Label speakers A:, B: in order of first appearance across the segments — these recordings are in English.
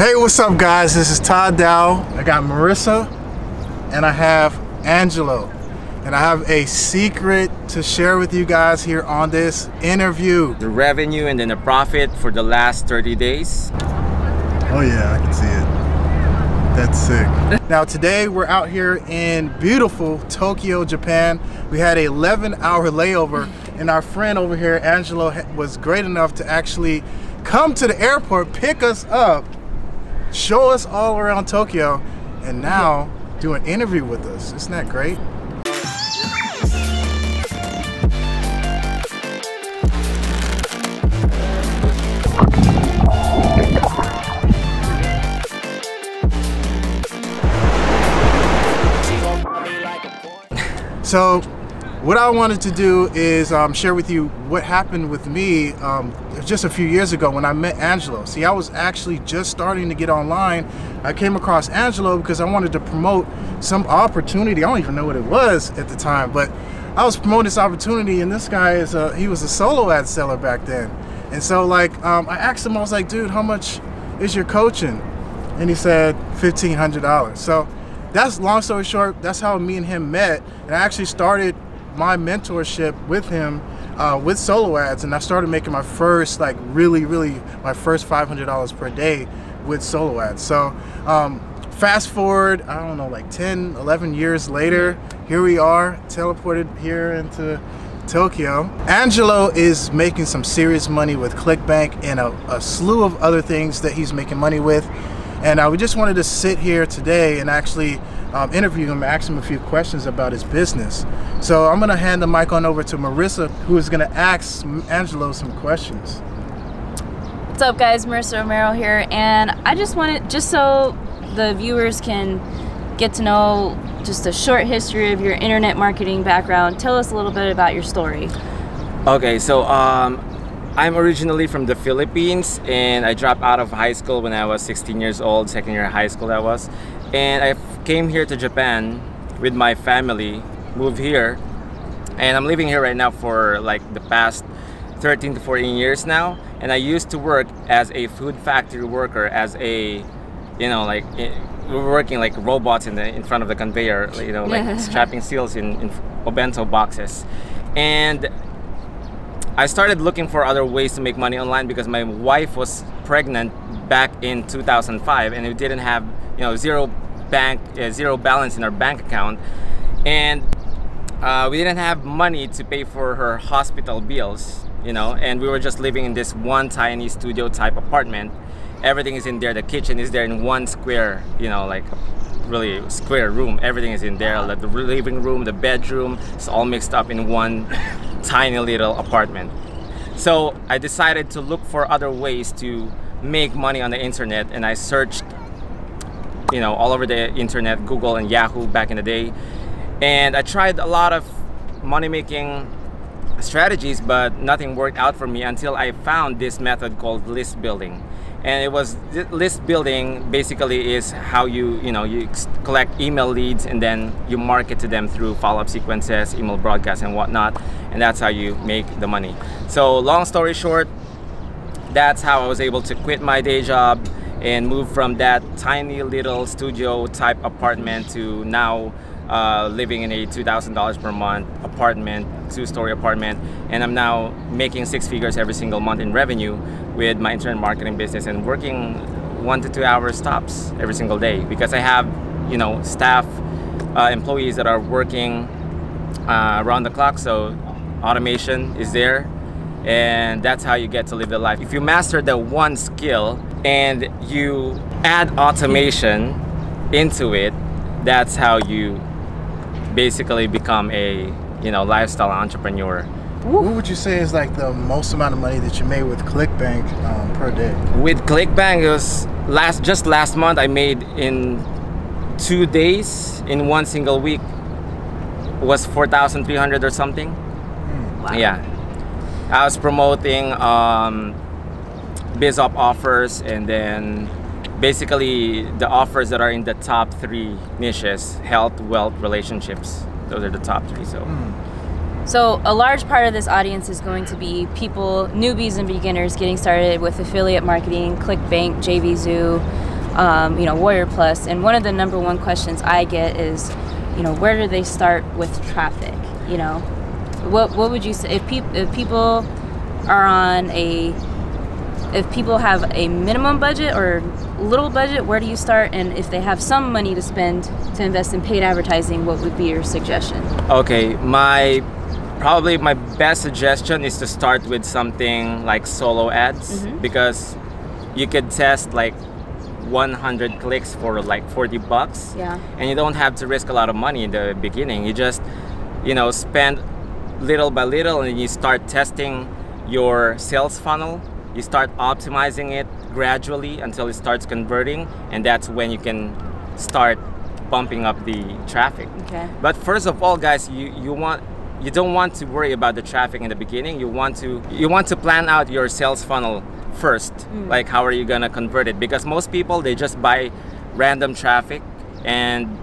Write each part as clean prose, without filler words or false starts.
A: Hey, what's up guys? This is Todd Dow. I got Marissa and I have Angelo. And I have a secret to share with you guys here on this interview.
B: The revenue and then the profit for the last 30 days.
A: Oh yeah, I can see it. That's sick. Now today we're out here in beautiful Tokyo, Japan. We had an 11-hour layover and our friend over here, Angelo, was great enough to actually come to the airport, pick us up, show us all around Tokyo, and now do an interview with us. Isn't that great? So what I wanted to do is share with you what happened with me just a few years ago when I met Angelo. See, I was actually just starting to get online. I came across Angelo because I wanted to promote some opportunity. I don't even know what it was at the time, but I was promoting this opportunity, and this guy he was a solo ad seller back then. And so like I asked him, I was like, dude, how much is your coaching? And he said $1,500. So that's, long story short, that's how me and him met. And I actually started my mentorship with him with solo ads, and I started making my first, like really my first $500 per day with solo ads. So fast forward, I don't know, like 10, 11 years later, here we are, teleported here into Tokyo. Angelo is making some serious money with Clickbank and a slew of other things that he's making money with. And we just wanted to sit here today and actually interview him, ask him a few questions about his business. So I'm gonna hand the mic on over to Marissa, who is gonna ask Angelo some questions.
C: What's up guys, Marissa Romero here, and I just wanted, just so the viewers can get to know just a short history of your internet marketing background, tell us a little bit about your story.
B: Okay, so I'm originally from the Philippines, and I dropped out of high school when I was 16 years old, second year of high school that was. And I came here to Japan with my family, moved here, and I'm living here right now for like the past 13 to 14 years now. And I used to work as a food factory worker, as a, you know, like we were working like robots in front of the conveyor, you know, like strapping seals in obento boxes. And I started looking for other ways to make money online because my wife was pregnant back in 2005, and we didn't have, you know, zero balance in our bank account, and we didn't have money to pay for her hospital bills, you know, and we were just living in this one tiny studio type apartment. Everything is in there. The kitchen is there in one square, you know, like really square room. Everything is in there, like the living room, the bedroom, it's all mixed up in one tiny little apartment. So I decided to look for other ways to make money on the internet, and I searched, you know, all over the internet, Google and Yahoo back in the day, and I tried a lot of money making strategies, but nothing worked out for me until I found this method called list building. And it was, list building basically is how you collect email leads, and then you market to them through follow-up sequences, email broadcasts and whatnot, and that's how you make the money. So long story short, that's how I was able to quit my day job and move from that tiny little studio type apartment to now living in a $2,000 per month apartment, two-story apartment, and I'm now making 6 figures every single month in revenue with my internet marketing business, and working 1 to 2 hours tops every single day because I have, you know, staff, employees that are working around the clock. So automation is there, and that's how you get to live the life. If you master the one skill and you add automation into it, that's how you basically become a, you know, lifestyle entrepreneur.
A: What would you say is like the most amount of money that you made with Clickbank per day?
B: With Clickbank, it was just last month I made in 2 days, in one single week, was 4,300 or something. Wow. Yeah, I was promoting biz op offers, and then basically the offers that are in the top 3 niches: health, wealth, relationships. Those are the top 3.
C: So a large part of this audience is going to be people, newbies and beginners getting started with affiliate marketing, Clickbank, JVZoo. you know, Warrior Plus, and one of the #1 questions I get is, you know, where do they start with traffic? You know, what would you say if people are on if people have a minimum budget or little budget, where do you start? And if they have some money to spend to invest in paid advertising, what would be your suggestion?
B: Okay, probably my best suggestion is to start with something like solo ads, because you could test like 100 clicks for like $40.
C: Yeah.
B: And you don't have to risk a lot of money in the beginning. You just, you know, spend little by little, and you start testing your sales funnel. You start optimizing it gradually until it starts converting, and that's when you can start bumping up the traffic.
C: Okay.
B: But first of all, guys, you don't want to worry about the traffic in the beginning. You want to plan out your sales funnel first. Like, how are you gonna convert it? Because most people, they just buy random traffic, and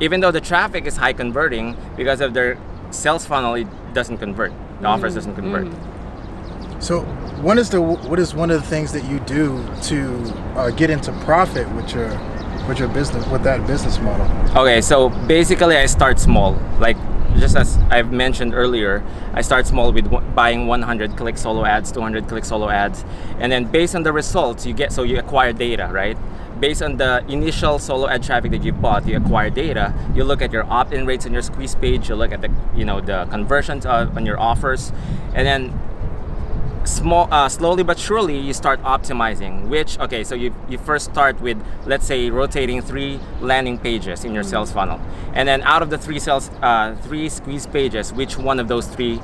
B: even though the traffic is high converting, because of their sales funnel, it doesn't convert. The offers doesn't convert.
A: So what is one of the things that you do to get into profit with your business, with that business model?
B: Okay, so basically I start small. Like, just as I've mentioned earlier, I start small with buying 100 click solo ads, 200 click solo ads, and then based on the results you acquire data, right? Based on the initial solo ad traffic that you bought, you acquire data. You look at your opt-in rates on your squeeze page. You look at the the conversions on your offers, and then slowly but surely you start optimizing. So you first start with, let's say, rotating 3 landing pages in your sales funnel, and then out of the 3 squeeze pages, which one of those 3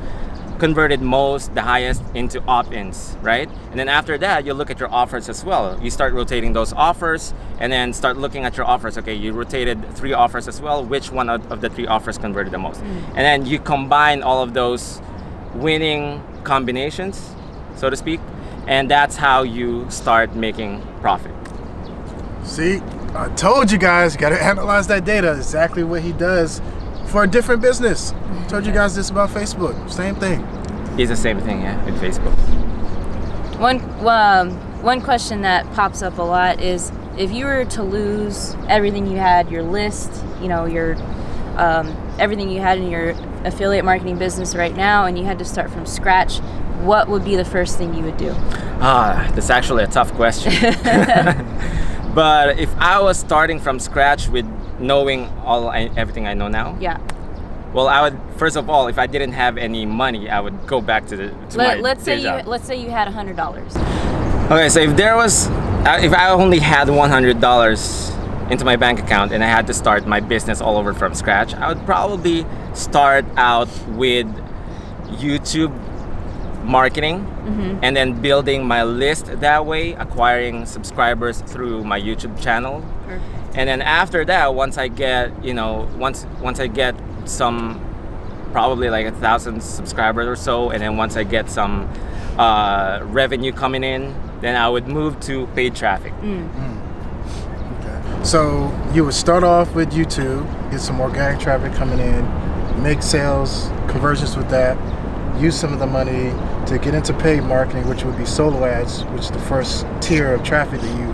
B: converted the highest into opt-ins, right? And then after that, you look at your offers as well. You start rotating those offers, and then start looking at your offers. Okay, you rotated 3 offers as well. Which one of the 3 offers converted the most? And then you combine all of those winning combinations, so to speak, and that's how you start making profit.
A: See, I told you guys, got to analyze that data. Exactly what he does for a different business. Told you guys this about Facebook. Same thing.
B: It's the same thing, yeah, with Facebook.
C: One question that pops up a lot is, if you were to lose everything you had, your list, you know, your everything you had in your affiliate marketing business right now, and you had to start from scratch, what would be the first thing you would do?
B: That's actually a tough question. But if I was starting from scratch with knowing everything I know now,
C: yeah.
B: Well, I would, first of all, if I didn't have any money, I would go back to my day job.
C: Let's say you had $100.
B: Okay, so if I only had $100 into my bank account and I had to start my business all over from scratch, I would probably start out with YouTube marketing, and then building my list that way, acquiring subscribers through my YouTube channel.
C: Perfect.
B: And then after that, once I get some, probably like 1,000 subscribers or so, and then once I get some revenue coming in, then I would move to paid traffic.
A: Okay. So you would start off with YouTube, get some organic traffic coming in, make sales conversions with that, use some of the money to get into paid marketing, which would be solo ads, which is the first tier of traffic that you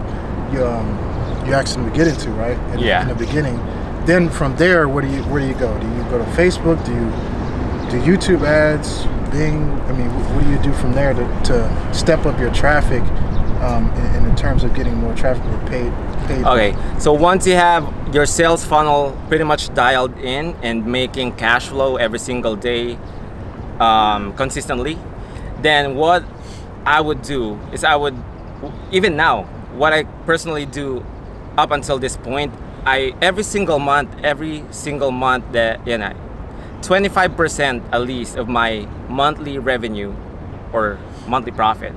A: asked them to get into, right? In the beginning. Then from there, where do you go? Do you go to Facebook? Do you do YouTube ads, Bing? I mean, what do you do from there to step up your traffic in terms of getting more traffic with paid?
B: Okay, so once you have your sales funnel pretty much dialed in and making cash flow every single day consistently, then what I would do is even now, what I personally do up until this point, every single month that 25% at least of my monthly revenue or monthly profit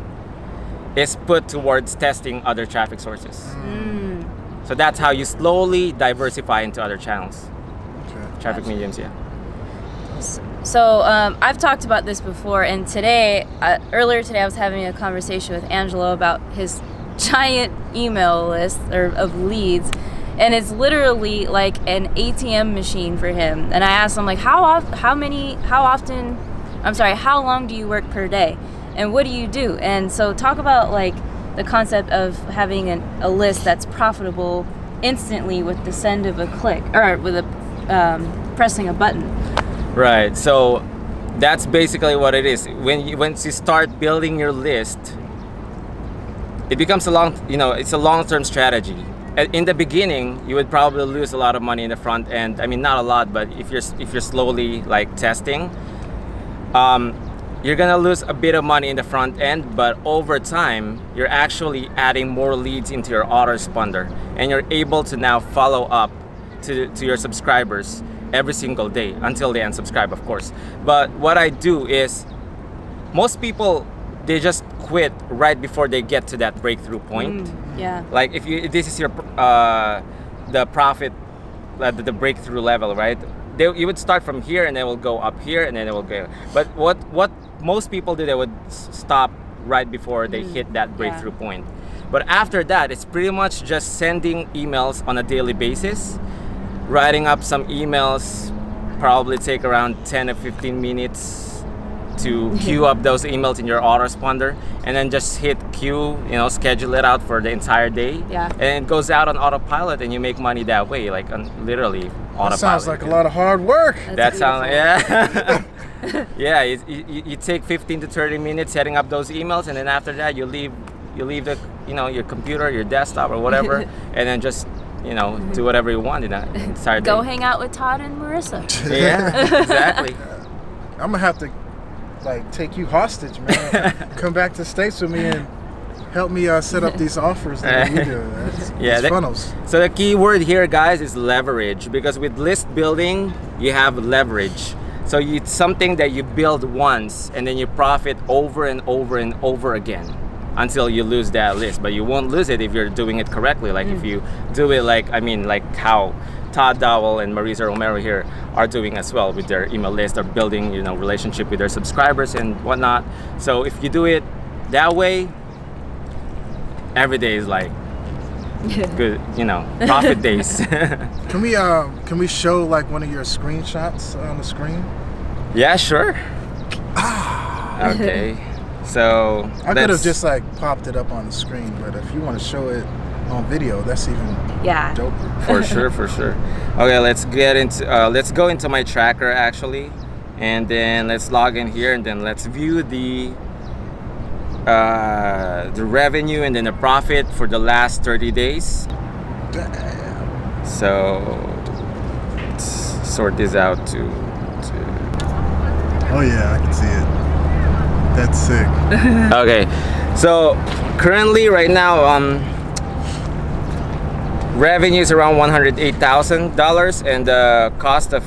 B: is put towards testing other traffic sources. So that's how you slowly diversify into other channels. Okay. Traffic mediums, yeah.
C: So I've talked about this before, and earlier today I was having a conversation with Angelo about his giant email list of leads, and it's literally like an ATM machine for him. And I asked him, like, how long do you work per day, and what do you do? And so talk about like the concept of having a list that's profitable instantly with the send of a click, or with a pressing a button.
B: Right. So that's basically what it is. Once you start building your list, it becomes it's a long-term strategy. In the beginning, you would probably lose a lot of money in the front end. I mean, not a lot, but if you're slowly like testing, you're gonna lose a bit of money in the front end. But over time, you're actually adding more leads into your autoresponder, and you're able to now follow up to your subscribers every single day until they unsubscribe, of course. But what I do is, most people, they just quit right before they get to that breakthrough point.
C: Yeah.
B: Like if this is your the profit, the breakthrough level, right? You would start from here and then will go up here and then it will go. But what most people do, they would stop right before they hit that breakthrough point. But after that, it's pretty much just sending emails on a daily basis, writing up some emails, probably take around 10 or 15 minutes to queue up those emails in your autoresponder, and then just hit queue, schedule it out for the entire day.
C: Yeah.
B: And it goes out on autopilot and you make money that way, like literally autopilot.
A: That sounds like a lot of hard work.
B: That sounds, yeah. Yeah, you take 15 to 30 minutes setting up those emails, and then after that you leave the your computer, your desktop or whatever, and then just do whatever you want in that entire day.
C: Go hang out with Todd and Marissa.
B: Yeah, exactly.
A: I'm gonna have to take you hostage, man. Come back to the States with me and help me set up these offers that you do. These funnels.
B: So the key word here, guys, is leverage, because with list building you have leverage. So it's something that you build once and then you profit over and over and over again until you lose that list. But you won't lose it if you're doing it correctly. Like if you do it like how Todd Dowell and Marissa Romero here are doing as well with their email list, or building relationship with their subscribers and whatnot. So if you do it that way, every day is like good, profit days.
A: Can we show one of your screenshots on the screen?
B: Yeah, sure. Okay. So
A: I could have just popped it up on the screen, but if you want to show it on video, that's even doper.
B: For sure. Okay, let's go into my tracker actually, and then let's log in here, and then let's view the revenue and then the profit for the last 30 days.
A: Damn.
B: So let's sort this out to
A: Oh yeah, I can see it. That's sick.
B: Okay, so currently right now revenue is around $108,000 and the cost of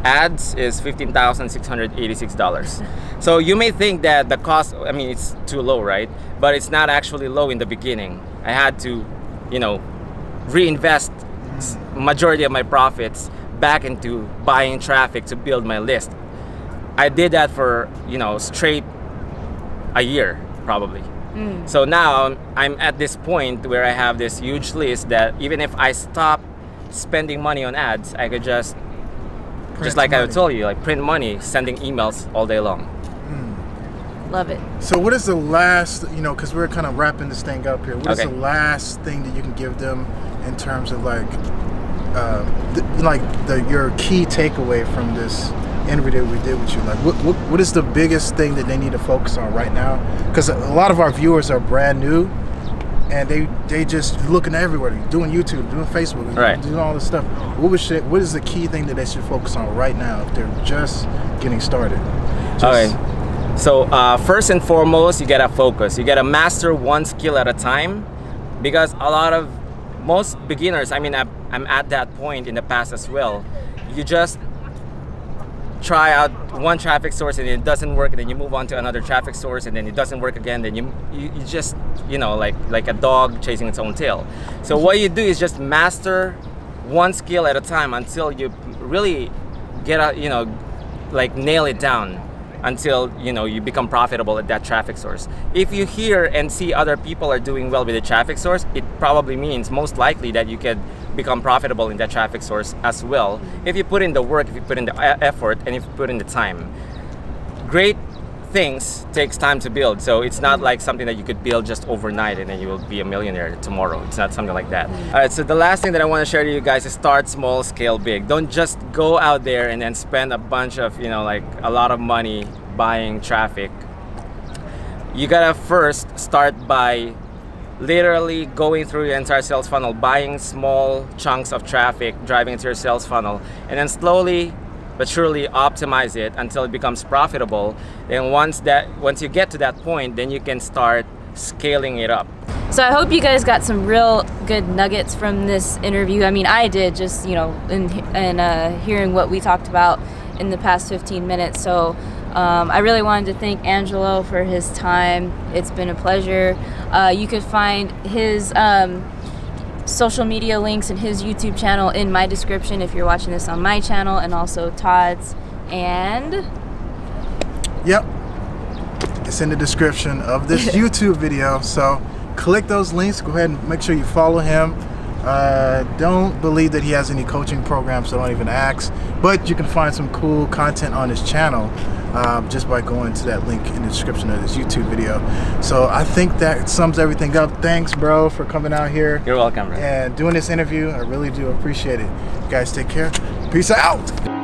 B: ads is $15,686. So you may think that the cost, it's too low, right? But it's not actually low in the beginning. I had to, reinvest majority of my profits back into buying traffic to build my list. I did that for, straight a year, probably. So now I'm at this point where I have this huge list that even if I stop spending money on ads, I could just like I told you, print money, sending emails all day long.
C: Love it.
A: So what is the last, because we're kind of wrapping this thing up here, what is the last thing that you can give them in terms of your key takeaway from this interview that we did with you? What is the biggest thing that they need to focus on right now? Because a lot of our viewers are brand new and they just looking everywhere, doing YouTube, doing Facebook, doing all this stuff. What is the key thing that they should focus on right now if they're just getting started?
B: Okay, so first and foremost, you gotta focus. You gotta master one skill at a time, because most beginners, I'm at that point in the past as well. You just try out one traffic source and it doesn't work, and then you move on to another traffic source and then it doesn't work again, then you just like a dog chasing its own tail. So what you do is just master one skill at a time until you really get nail it down, until you become profitable at that traffic source. If you hear and see other people are doing well with the traffic source, it probably means most likely that you could become profitable in that traffic source as well, if you put in the work, if you put in the effort, and if you put in the time. Great things takes time to build. So it's not like something that you could build just overnight and then you will be a millionaire tomorrow. It's not something like that. All right, so the last thing that I want to share to you guys is start small, scale big. Don't just go out there and then spend a bunch of, you know, like a lot of money buying traffic. You gotta first start by literally going through your entire sales funnel, buying small chunks of traffic, driving into your sales funnel, and then slowly but surely optimize it until it becomes profitable. Then once you get to that point, then you can start scaling it up.
C: So I hope you guys got some real good nuggets from this interview. I mean, I did, just, you know, in hearing what we talked about in the past 15 minutes. So I really wanted to thank Angelo for his time. It's been a pleasure. You could find his social media links and his YouTube channel in my description if you're watching this on my channel, and also Todd's. And
A: yep, it's in the description of this YouTube video, so click those links. Go ahead and make sure you follow him. Don't believe that he has any coaching programs, so don't even ask, but you can find some cool content on his channel just by going to that link in the description of this YouTube video. So I think that sums everything up. Thanks, bro, for coming out here.
B: You're welcome, bro.
A: And doing this interview. I really do appreciate it. You guys take care. Peace out.